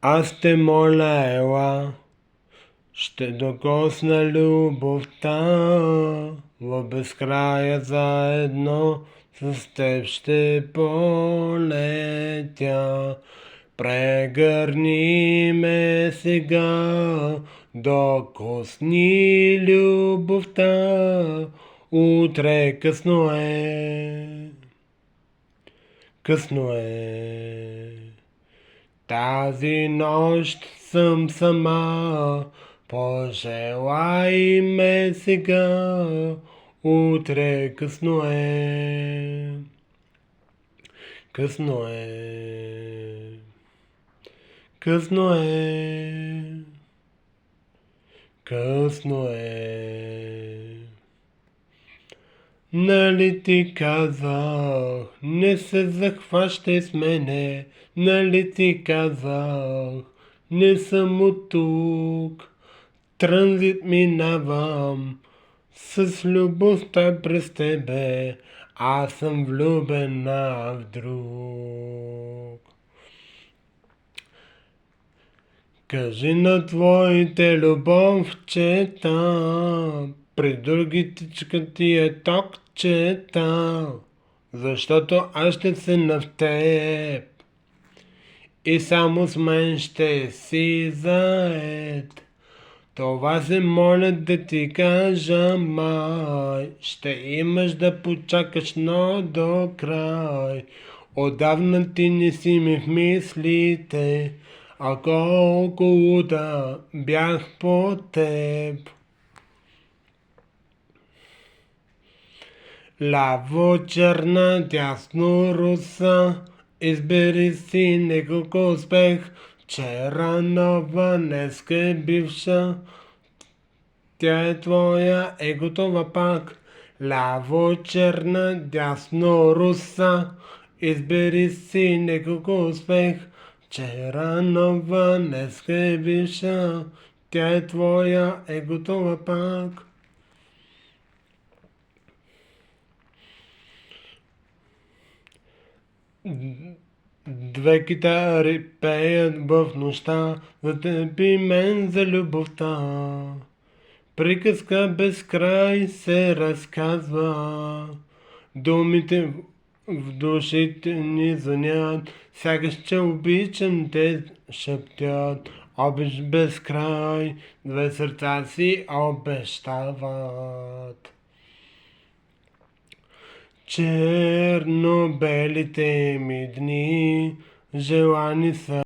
Аз те моля, ела, ще докосна любовта, в безкрая заедно с теб ще полетя. Прегърни ме сега, докосни любовта, утре късно е, късно е. Тази нощ съм сама, пожелай ме сега, утре късно е, късно е, късно е, късно е. Нали ти казах, не се захващай с мене, нали ти казах, не съм от тук, транзит минавам, с любовта през тебе, аз съм влюбена в друг. Кажи на твоите любовчета, при другите ти е токчета, защото аз ще се на теб и само с мен ще си заед. Това се моля да ти кажа, май, ще имаш да почакаш, но до край. Отдавна ти не си ми в мислите, а колко луда бях по теб. Ляво черна, дясно руса, избери си неколко успех. Вчера нова, днеска е бивша, тя е твоя, е готова пак. Ляво черна, дясно руса, избери си неколко успех. Вчера нова, днеска е бивша, тя е твоя, е готова пак. Две китари пеят в нощта, за теб и мен, за любовта. Приказка без край се разказва, думите в душите ни звънят, сякаш че обичам те шептят. Обич без край, две сърца си обещават. Черно-белите ми дни, желани са